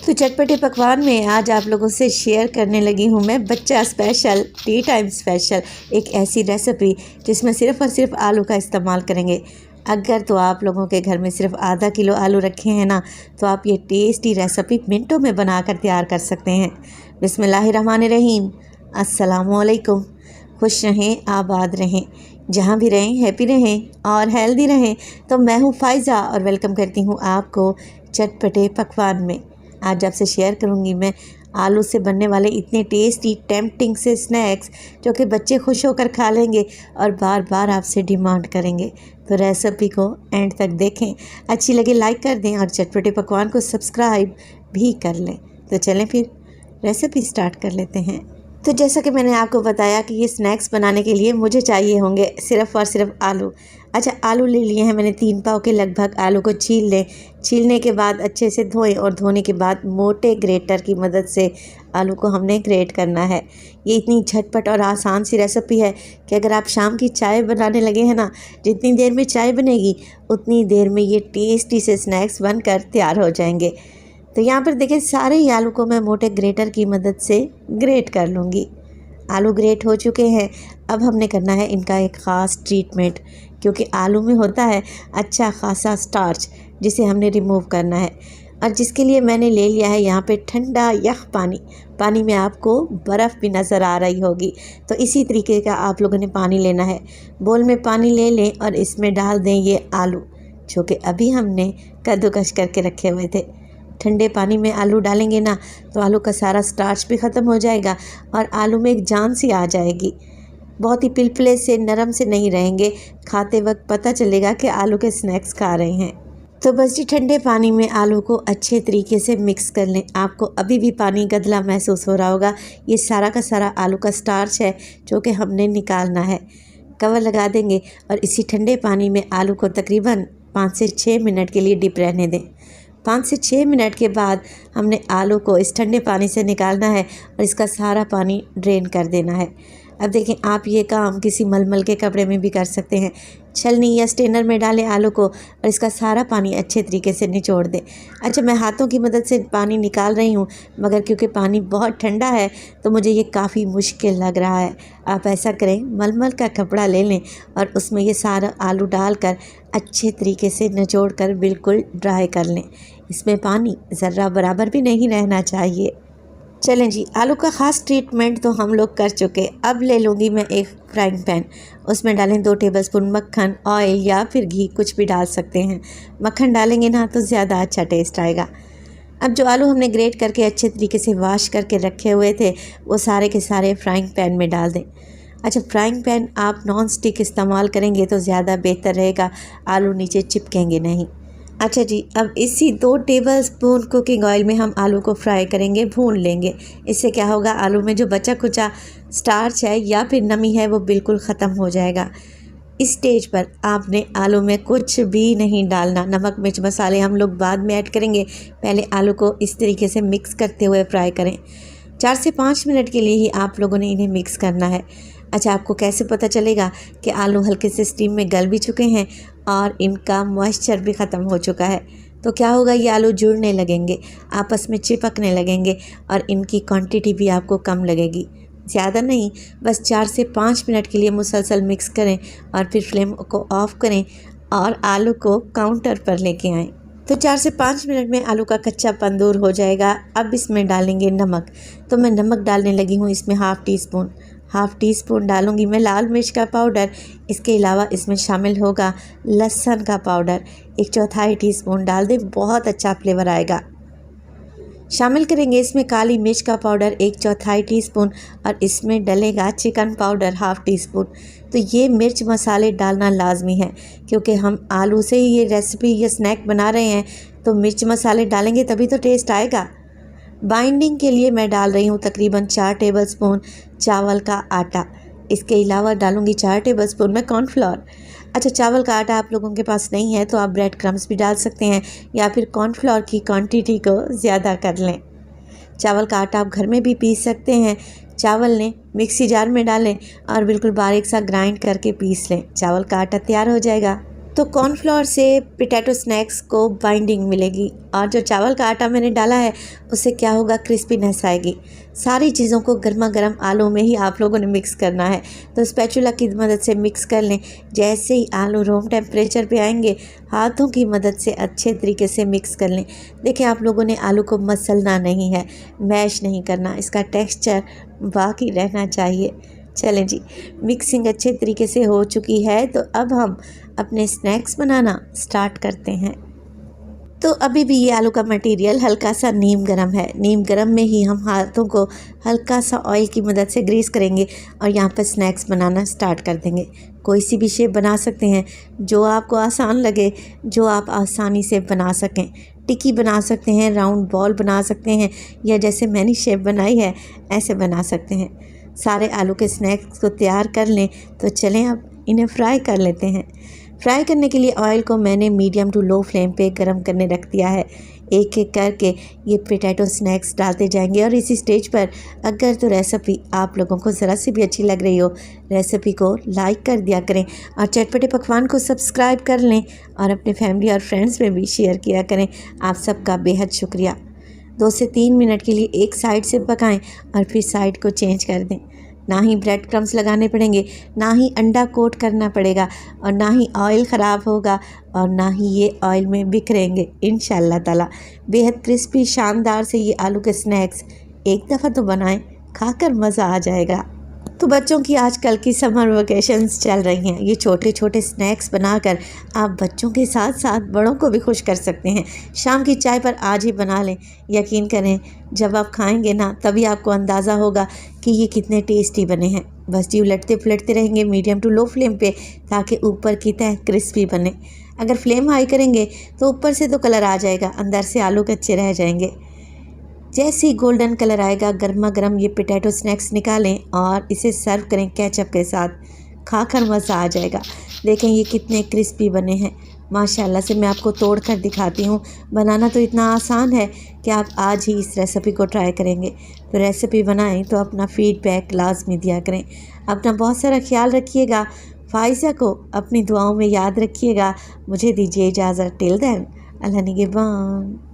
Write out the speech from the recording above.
तो चटपटे पकवान में आज आप लोगों से शेयर करने लगी हूँ मैं बच्चा स्पेशल टी टाइम स्पेशल एक ऐसी रेसिपी जिसमें सिर्फ़ और सिर्फ आलू का इस्तेमाल करेंगे। अगर तो आप लोगों के घर में सिर्फ आधा किलो आलू रखे हैं ना, तो आप ये टेस्टी रेसिपी मिनटों में बनाकर तैयार कर सकते हैं। बिस्मिल्लाहिर्रहमानिर्रहीम। अस्सलामुअलैकुम। खुश रहें, आबाद रहें, जहाँ भी रहें हैप्पी रहें और हेल्दी रहें। तो मैं हूँ फ़ाइज़ा और वेलकम करती हूँ आपको चटपटे पकवान में। आज आपसे शेयर करूँगी मैं आलू से बनने वाले इतने टेस्टी टेम्पटिंग से स्नैक्स जो कि बच्चे खुश होकर खा लेंगे और बार बार आपसे डिमांड करेंगे। तो रेसिपी को एंड तक देखें, अच्छी लगे लाइक कर दें और चटपटे पकवान को सब्सक्राइब भी कर लें। तो चलें फिर रेसिपी स्टार्ट कर लेते हैं। तो जैसा कि मैंने आपको बताया कि ये स्नैक्स बनाने के लिए मुझे चाहिए होंगे सिर्फ़ और सिर्फ आलू। अच्छा, आलू ले लिए हैं मैंने 3 पाव के लगभग। आलू को छील लें, छीलने के बाद अच्छे से धोएं और धोने के बाद मोटे ग्रेटर की मदद से आलू को हमने ग्रेट करना है। ये इतनी झटपट और आसान सी रेसिपी है कि अगर आप शाम की चाय बनाने लगे हैं ना, जितनी देर में चाय बनेगी उतनी देर में ये टेस्टी से स्नैक्स बनकर तैयार हो जाएंगे। तो यहाँ पर देखिए सारे ही आलू को मैं मोटे ग्रेटर की मदद से ग्रेट कर लूँगी। आलू ग्रेट हो चुके हैं। अब हमने करना है इनका एक ख़ास ट्रीटमेंट, क्योंकि आलू में होता है अच्छा खासा स्टार्च जिसे हमने रिमूव करना है। और जिसके लिए मैंने ले लिया है यहाँ पे ठंडा यख पानी। पानी में आपको बर्फ़ भी नज़र आ रही होगी, तो इसी तरीके का आप लोगों ने पानी लेना है। बोल में पानी ले लें और इसमें डाल दें ये आलू जो कि अभी हमने कद्दूकस करके रखे हुए थे। ठंडे पानी में आलू डालेंगे ना, तो आलू का सारा स्टार्च भी ख़त्म हो जाएगा और आलू में एक जान सी आ जाएगी। बहुत ही पिलपिले से नरम से नहीं रहेंगे, खाते वक्त पता चलेगा कि आलू के स्नैक्स खा रहे हैं। तो बस जी ठंडे पानी में आलू को अच्छे तरीके से मिक्स कर लें। आपको अभी भी पानी गदला महसूस हो रहा होगा। ये सारा का सारा आलू का स्टार्च है जो कि हमने निकालना है। कवर लगा देंगे और इसी ठंडे पानी में आलू को तकरीबन 5 से 6 मिनट के लिए डिप रहने दें। 5 से 6 मिनट के बाद हमने आलू को इस ठंडे पानी से निकालना है और इसका सारा पानी ड्रेन कर देना है। अब देखें, आप ये काम किसी मलमल के कपड़े में भी कर सकते हैं। छलनी या स्ट्रेनर में डालें आलू को और इसका सारा पानी अच्छे तरीके से निचोड़ दें। अच्छा, मैं हाथों की मदद से पानी निकाल रही हूँ, मगर क्योंकि पानी बहुत ठंडा है तो मुझे ये काफ़ी मुश्किल लग रहा है। आप ऐसा करें, मलमल का कपड़ा ले लें और उसमें ये सारा आलू डालकर अच्छे तरीके से निचोड़ कर बिल्कुल ड्राई कर लें। इसमें पानी ज़र्रा बराबर भी नहीं रहना चाहिए। चलें जी, आलू का ख़ास ट्रीटमेंट तो हम लोग कर चुके। अब ले लूँगी मैं एक फ्राइंग पैन। उसमें डालें 2 टेबलस्पून मक्खन, ऑयल या फिर घी, कुछ भी डाल सकते हैं। मक्खन डालेंगे ना तो ज़्यादा अच्छा टेस्ट आएगा। अब जो आलू हमने ग्रेट करके अच्छे तरीके से वॉश करके रखे हुए थे वो सारे के सारे फ्राइंग पैन में डाल दें। अच्छा, फ्राइंग पैन आप नॉन स्टिक इस्तेमाल करेंगे तो ज़्यादा बेहतर रहेगा, आलू नीचे चिपकेंगे नहीं। अच्छा जी, अब इसी 2 टेबलस्पून कुकिंग ऑयल में हम आलू को फ्राई करेंगे, भून लेंगे। इससे क्या होगा, आलू में जो बचा खुचा स्टार्च है या फिर नमी है वो बिल्कुल ख़त्म हो जाएगा। इस स्टेज पर आपने आलू में कुछ भी नहीं डालना। नमक मिर्च मसाले हम लोग बाद में ऐड करेंगे, पहले आलू को इस तरीके से मिक्स करते हुए फ्राई करें। 4 से 5 मिनट के लिए ही आप लोगों ने इन्हें मिक्स करना है। अच्छा, आपको कैसे पता चलेगा कि आलू हल्के से स्टीम में गल भी चुके हैं और इनका मॉइस्चर भी ख़त्म हो चुका है? तो क्या होगा, ये आलू जुड़ने लगेंगे, आपस में चिपकने लगेंगे और इनकी क्वांटिटी भी आपको कम लगेगी। ज़्यादा नहीं, बस 4 से 5 मिनट के लिए मुसलसल मिक्स करें और फिर फ्लेम को ऑफ़ करें और आलू को काउंटर पर लेके आएँ। तो 4 से 5 मिनट में आलू का कच्चापन दूर हो जाएगा। अब इसमें डालेंगे नमक। तो मैं नमक डालने लगी हूँ इसमें हाफ़ टी स्पून डालूँगी मैं लाल मिर्च का पाउडर। इसके अलावा इसमें शामिल होगा लहसुन का पाउडर, 1/4 टीस्पून डाल दें, बहुत अच्छा फ्लेवर आएगा। शामिल करेंगे इसमें काली मिर्च का पाउडर 1/4 टीस्पून और इसमें डलेगा chicken powder half teaspoon. तो ये मिर्च मसाले डालना लाजमी है, क्योंकि हम आलू से ही ये रेसिपी या स्नैक बना रहे हैं, तो मिर्च मसाले डालेंगे तभी तो टेस्ट आएगा। बाइंडिंग के लिए मैं डाल रही हूँ तकरीबन 4 टेबलस्पून चावल का आटा। इसके अलावा डालूँगी 4 टेबलस्पून में कॉर्नफ्लोर। अच्छा, चावल का आटा आप लोगों के पास नहीं है तो आप ब्रेड क्रम्स भी डाल सकते हैं या फिर कॉर्नफ्लोर की क्वांटिटी को ज़्यादा कर लें। चावल का आटा आप घर में भी पीस सकते हैं। चावल लें, मिक्सी जार में डालें और बिल्कुल बारीक सा ग्राइंड करके पीस लें। चावल का आटा तैयार हो जाएगा। तो कॉर्नफ्लोर से पोटैटो स्नैक्स को बाइंडिंग मिलेगी और जो चावल का आटा मैंने डाला है उससे क्या होगा, क्रिस्पीनेस आएगी। सारी चीज़ों को गर्मा गर्म आलू में ही आप लोगों ने मिक्स करना है। तो स्पैचुला की मदद से मिक्स कर लें। जैसे ही आलू रूम टेम्परेचर पे आएंगे, हाथों की मदद से अच्छे तरीके से मिक्स कर लें। देखिए, आप लोगों ने आलू को मसलना नहीं है, मैश नहीं करना, इसका टेक्स्चर बाकी रहना चाहिए। चलें जी, मिक्सिंग अच्छे तरीके से हो चुकी है, तो अब हम अपने स्नैक्स बनाना स्टार्ट करते हैं। तो अभी भी ये आलू का मटेरियल हल्का सा नीम गरम है। नीम गरम में ही हम हाथों को हल्का सा ऑयल की मदद से ग्रीस करेंगे और यहाँ पर स्नैक्स बनाना स्टार्ट कर देंगे। कोई सी भी शेप बना सकते हैं जो आपको आसान लगे, जो आप आसानी से बना सकें। टिक्की बना सकते हैं, राउंड बॉल बना सकते हैं, या जैसे मैंने शेप बनाई है ऐसे बना सकते हैं। सारे आलू के स्नैक्स को तैयार कर लें। तो चलें अब इन्हें फ्राई कर लेते हैं। फ्राई करने के लिए ऑयल को मैंने मीडियम टू लो फ्लेम पे गरम करने रख दिया है। एक एक करके ये पोटैटो स्नैक्स डालते जाएंगे। और इसी स्टेज पर अगर तो रेसिपी आप लोगों को ज़रा सी भी अच्छी लग रही हो, रेसिपी को लाइक कर दिया करें और चटपटे पकवान को सब्सक्राइब कर लें और अपने फैमिली और फ्रेंड्स में भी शेयर किया करें। आप सबका बेहद शुक्रिया। 2 से 3 मिनट के लिए एक साइड से पकाएं और फिर साइड को चेंज कर दें। ना ही ब्रेड क्रम्स लगाने पड़ेंगे, ना ही अंडा कोट करना पड़ेगा, और ना ही ऑयल ख़राब होगा, और ना ही ये ऑयल में बिखरेंगे इंशाअल्लाह ताला। बेहद क्रिस्पी शानदार से ये आलू के स्नैक्स एक दफ़ा तो बनाएं, खाकर मज़ा आ जाएगा। तो बच्चों की आजकल की समर वेकेशंस चल रही हैं। ये छोटे छोटे स्नैक्स बनाकर आप बच्चों के साथ साथ बड़ों को भी खुश कर सकते हैं। शाम की चाय पर आज ही बना लें। यकीन करें, जब आप खाएंगे ना तभी आपको अंदाज़ा होगा कि ये कितने टेस्टी बने हैं। बस जी उलटते पुलटते रहेंगे मीडियम टू लो फ्लेम पे, ताकि ऊपर की तह क्रिस्पी बने। अगर फ्लेम हाई करेंगे तो ऊपर से तो कलर आ जाएगा, अंदर से आलू कच्चे रह जाएंगे। जैसे ही गोल्डन कलर आएगा, गर्मा गर्म ये पोटैटो स्नैक्स निकालें और इसे सर्व करें केचप के साथ। खाकर मज़ा आ जाएगा। देखें ये कितने क्रिस्पी बने हैं माशाल्लाह से। मैं आपको तोड़ कर दिखाती हूँ। बनाना तो इतना आसान है कि आप आज ही इस रेसिपी को ट्राई करेंगे। तो रेसिपी बनाएं तो अपना फीडबैक लाजमी दिया करें। अपना बहुत सारा ख्याल रखिएगा। फ़ाइज़ा को अपनी दुआओं में याद रखिएगा। मुझे दीजिए इजाज़त। टिल देन, अल्लाह निगहबान।